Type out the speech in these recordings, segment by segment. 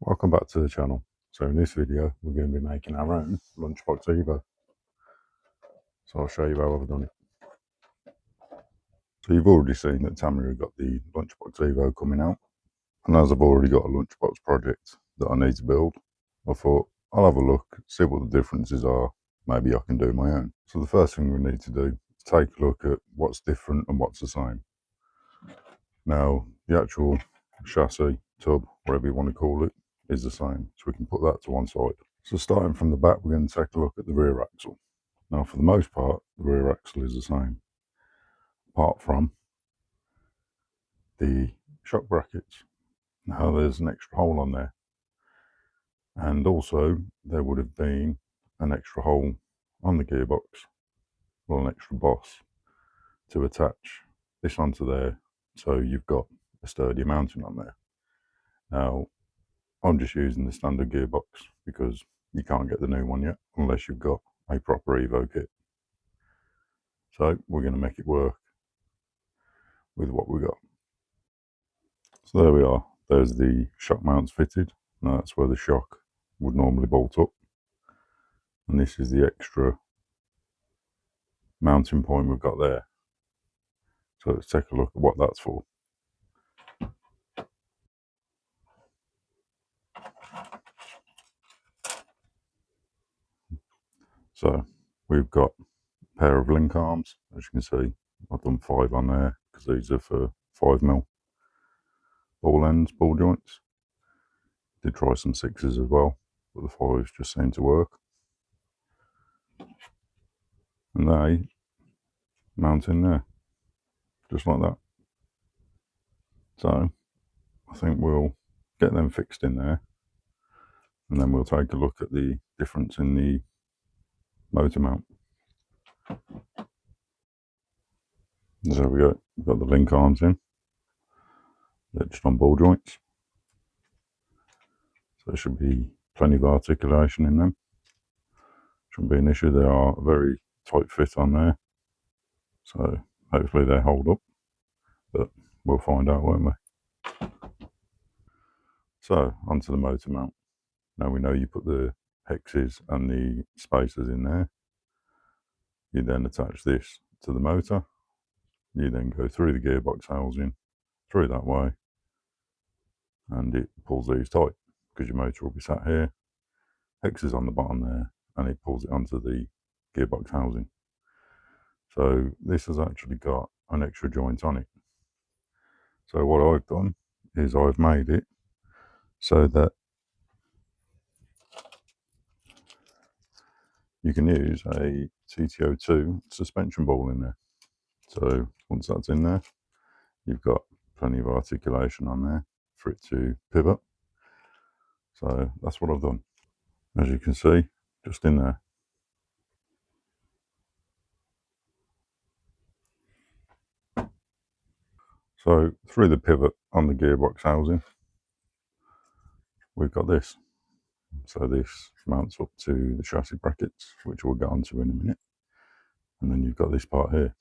Welcome back to the channel. So in this video we're going to be making our own Lunchbox Evo. So I'll show you how I've done it. So you've already seen that Tamiya got the Lunchbox Evo coming out, and as I've already got a Lunchbox project that I need to build, I thought I'll have a look, see what the differences are, maybe I can do my own. So the first thing we need to do is take a look at what's different and what's the same. Now the actual chassis, tub, whatever you want to call it, is the same, so we can put that to one side. So starting from the back, we're going to take a look at the rear axle. Now for the most part, the rear axle is the same, apart from the shock brackets. Now there's an extra hole on there, and also there would have been an extra hole on the gearbox, well, an extra boss to attach this onto there, so you've got a sturdy mounting on there. Now I'm just using the standard gearbox because you can't get the new one yet unless you've got a proper Evo kit. So we're going to make it work with what we got. So there we are. There's the shock mounts fitted. Now that's where the shock would normally bolt up. And this is the extra mounting point we've got there. So let's take a look at what that's for. So we've got a pair of link arms. As you can see, I've done 5 on there because these are for 5mm ball ends, ball joints. Did try some 6s as well, but the 5s just seem to work. And they mount in there, just like that. So I think we'll get them fixed in there, and then we'll take a look at the difference in the motor mount. There we go, we've got the link arms in. They're just on ball joints, so there should be plenty of articulation in them. Shouldn't be an issue. They are a very tight fit on there, so hopefully they hold up, but we'll find out, won't we? So onto the motor mount. Now we know you put the hexes and the spacers in there. You then attach this to the motor. You then go through the gearbox housing, through that way, and it pulls these tight because your motor will be sat here. Hexes on the bottom there, and it pulls it onto the gearbox housing. So this has actually got an extra joint on it. So what I've done is I've made it so that you can use a TTO2 suspension ball in there. So once that's in there, you've got plenty of articulation on there for it to pivot. So that's what I've done. As you can see, just in there. So through the pivot on the gearbox housing, we've got this. So this mounts up to the chassis brackets, which we'll get onto in a minute. And then you've got this part here.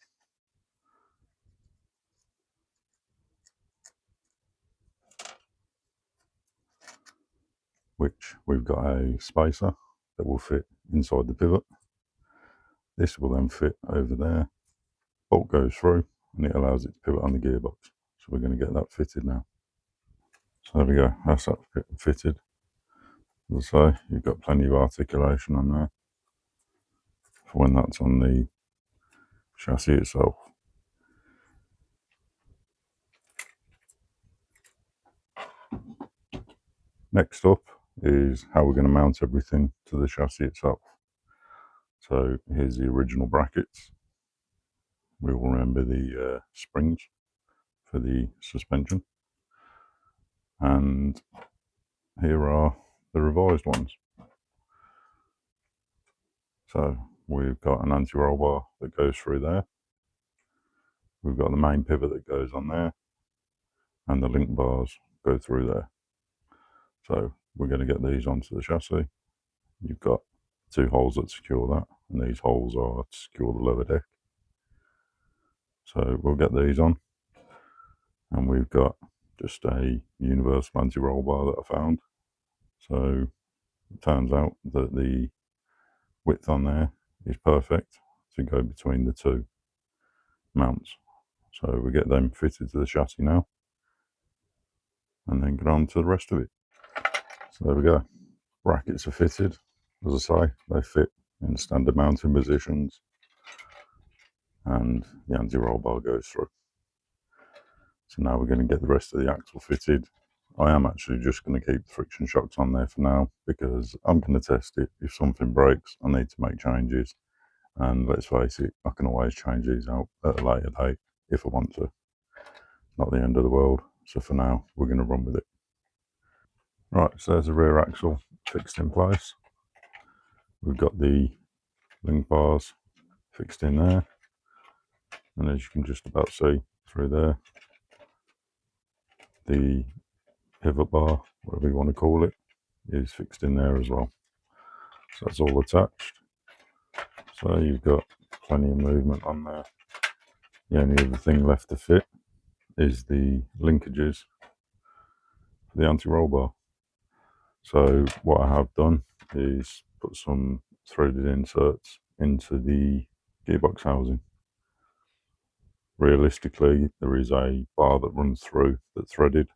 Which we've got a spacer that will fit inside the pivot. This will then fit over there. Bolt goes through and it allows it to pivot on the gearbox. So we're going to get that fitted now. So there we go, that's that fitted. As I say, you've got plenty of articulation on there for when that's on the chassis itself. Next up is how we're going to mount everything to the chassis itself. So here's the original brackets. We will remember the springs for the suspension. And here are the revised ones. So we've got an anti-roll bar that goes through there. We've got the main pivot that goes on there, and the link bars go through there. So we're going to get these onto the chassis. You've got 2 holes that secure that, and these holes are to secure the lower deck. So we'll get these on. And we've got just a universal anti-roll bar that I found. So it turns out that the width on there is perfect to go between the two mounts. So we get them fitted to the chassis now, and then get on to the rest of it. So there we go. Brackets are fitted. As I say, they fit in standard mounting positions, and the anti-roll bar goes through. So now we're going to get the rest of the axle fitted. I am actually just going to keep the friction shocks on there for now, because I'm going to test it. If something breaks, I need to make changes. And let's face it, I can always change these out at a later date if I want to. Not the end of the world. So for now, we're going to run with it. Right, so there's the rear axle fixed in place. We've got the link bars fixed in there. And as you can just about see through there, the pivot bar, whatever you want to call it, is fixed in there as well. So that's all attached. So you've got plenty of movement on there. The only other thing left to fit is the linkages for the anti-roll bar. So what I have done is put some threaded inserts into the gearbox housing. Realistically, there is a bar that runs through that's threaded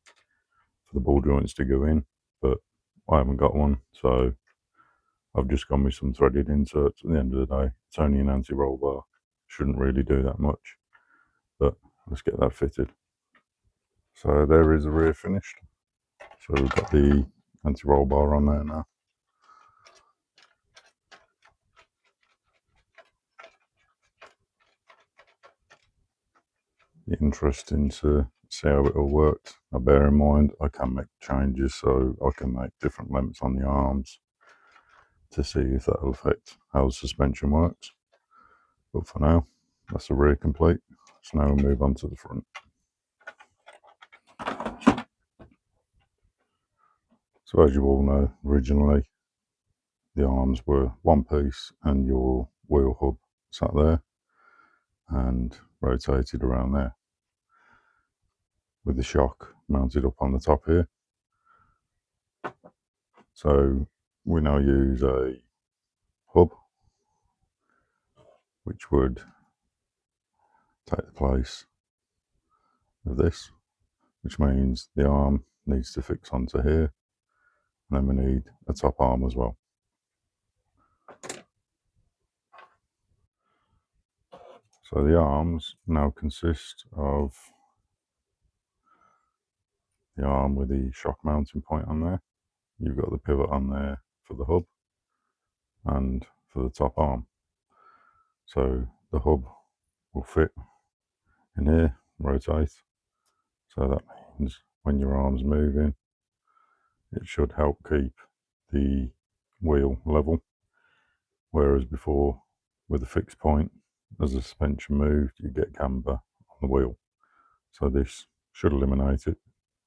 for the ball joints to go in, but I haven't got one, so I've just gone with some threaded inserts. At the end of the day, it's only an anti-roll bar. Shouldn't really do that much, but let's get that fitted. So there is the rear finished. So we've got the anti-roll bar on there now. Interesting to see how it all works. Now bear in mind, I can make changes, so I can make different lengths on the arms to see if that'll affect how the suspension works. But for now, that's the rear complete. So now we'll move on to the front. So as you all know, originally the arms were one piece and your wheel hub sat there and rotated around there, with the shock mounted up on the top here. So we now use a hub which would take the place of this, which means the arm needs to fix onto here, and then we need a top arm as well. So the arms now consist of the arm with the shock mounting point on there. You've got the pivot on there for the hub and for the top arm. So the hub will fit in here, rotate. So that means when your arm's moving, it should help keep the wheel level. Whereas before, with a fixed point, as the suspension moved, you get camber on the wheel. So this should eliminate it,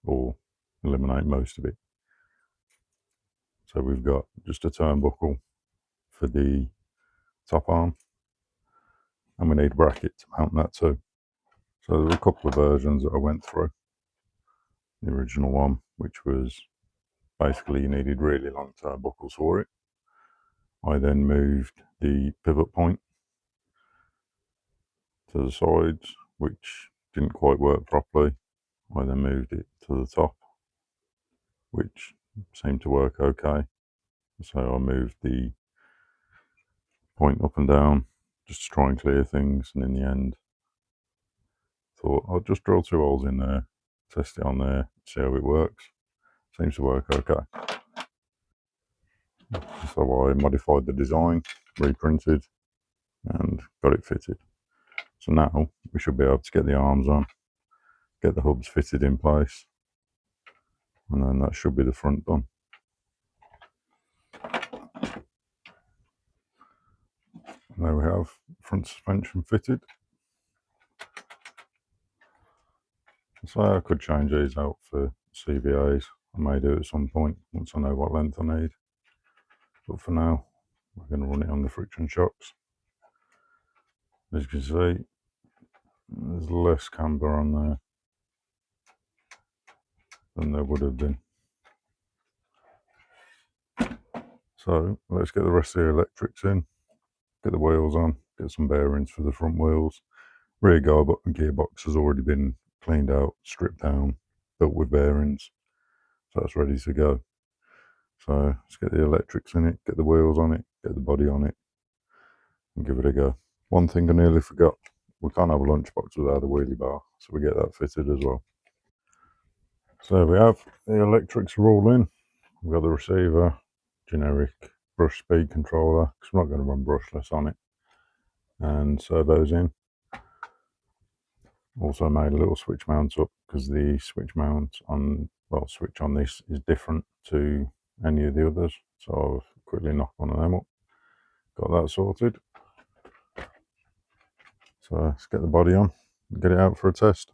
or eliminate most of it. So we've got just a turnbuckle for the top arm, and we need a bracket to mount that too. So there were a couple of versions that I went through. The original one, which was basically you needed really long turnbuckles for it. I then moved the pivot point to the sides, which didn't quite work properly. I then moved it to the top, which seemed to work okay. So I moved the point up and down just to try and clear things, and in the end thought I'll just drill 2 holes in there, test it on there, see how it works. Seems to work okay. So I modified the design, reprinted, and got it fitted. So now we should be able to get the arms on, get the hubs fitted in place, and then that should be the front done. And there we have front suspension fitted. So I could change these out for CVAs. I may do it at some point once I know what length I need. But for now, we're going to run it on the friction shocks. As you can see, there's less camber on there than there would have been. So let's get the rest of the electrics in, get the wheels on, get some bearings for the front wheels. Rear gearbox has already been cleaned out, stripped down, built with bearings, so that's ready to go. So let's get the electrics in it, get the wheels on it, get the body on it, and give it a go. One thing I nearly forgot, we can't have a lunchbox without a wheelie bar, so we get that fitted as well. So there we have, the electrics are all in. We've got the receiver, generic brush speed controller, because we're not going to run brushless on it, and servos in. Also made a little switch mount up, because the switch mount on, well, switch on this is different to any of the others, so I've quickly knocked one of them up, got that sorted. So let's get the body on, get it out for a test.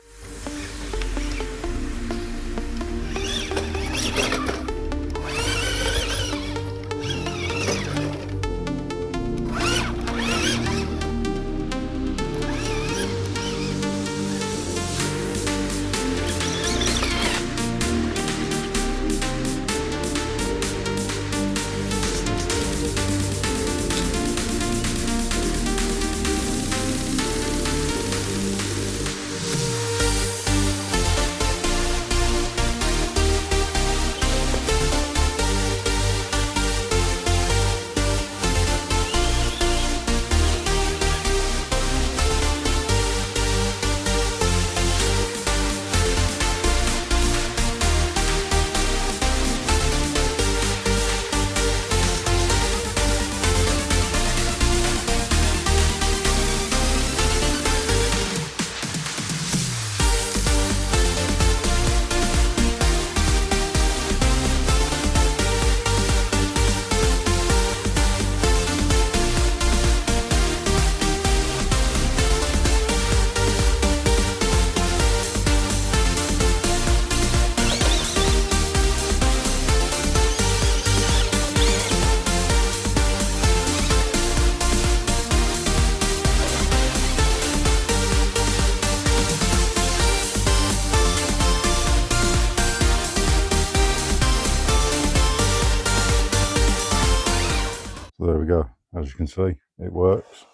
So there we go, as you can see, it works.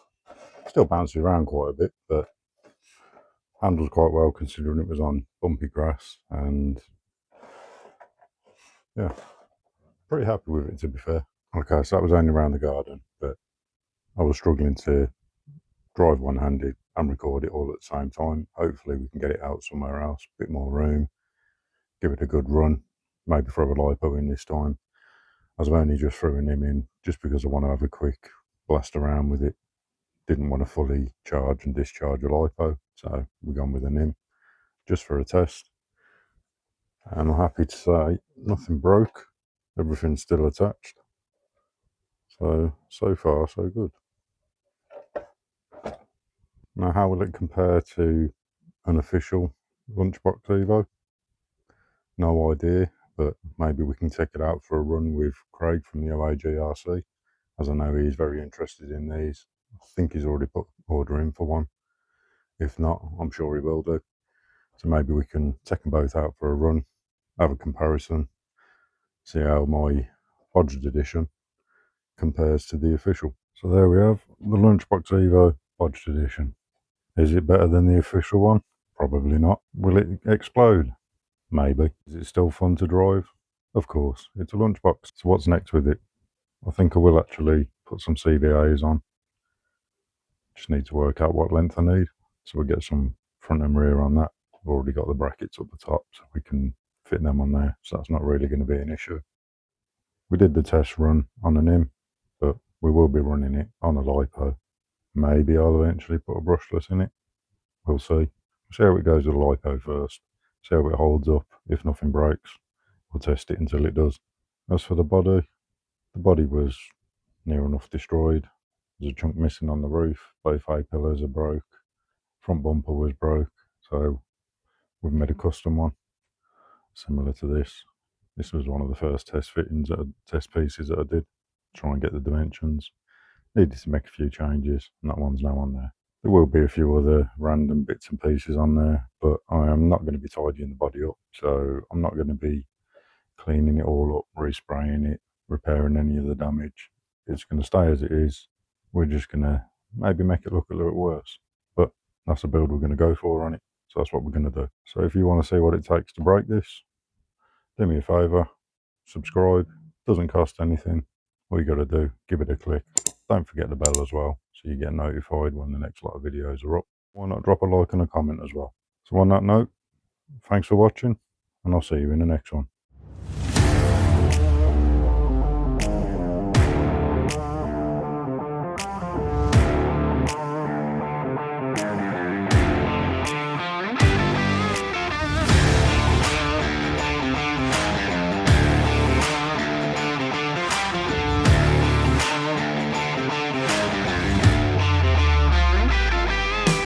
Still bounces around quite a bit, but handles quite well considering it was on bumpy grass, and yeah, pretty happy with it, to be fair. Okay, so that was only around the garden, but I was struggling to drive one-handed and record it all at the same time. Hopefully we can get it out somewhere else, a bit more room, give it a good run, maybe throw a lipo in this time. I was only just throwing him in just because I want to have a quick blast around with it. Didn't want to fully charge and discharge a lipo, so we're gone with a NIM just for a test. And I'm happy to say nothing broke, everything's still attached. So far so good. Now, how will it compare to an official Lunchbox Evo? No idea, but maybe we can take it out for a run with Craig from the OAG RC, as I know he's very interested in these. I think he's already put order in for one. If not, I'm sure he will do. So maybe we can take them both out for a run, have a comparison, see how my bodged edition compares to the official. So there we have the Lunchbox Evo bodged edition. Is it better than the official one? Probably not. Will it explode? Maybe. Is it still fun to drive? Of course. It's a Lunchbox. So what's next with it? I think I will actually put some CVAs on. Just need to work out what length I need. So we'll get some front and rear on that. I've already got the brackets up the top, so we can fit them on there. So that's not really going to be an issue. We did the test run on an NIM, but we will be running it on a lipo. Maybe I'll eventually put a brushless in it. We'll see. We'll see how it goes with the lipo first. See how it holds up. If nothing breaks, we'll test it until it does. As for the body was near enough destroyed. There's a chunk missing on the roof. Both A-pillars are broke. Front bumper was broke. So we've made a custom one, similar to this. This was one of the first test pieces that I did. Try and get the dimensions. Needed to make a few changes, and that one's now on there. There will be a few other random bits and pieces on there, but I am not going to be tidying the body up, so I'm not going to be cleaning it all up, respraying it, repairing any of the damage. It's going to stay as it is. We're just going to maybe make it look a little worse, but that's the build we're going to go for on it, so that's what we're going to do. So if you want to see what it takes to break this, do me a favour, subscribe. Doesn't cost anything. All you got to do, give it a click. Don't forget the bell as well, so you get notified when the next lot of videos are up. Why not drop a like and a comment as well? So on that note, thanks for watching, and I'll see you in the next one.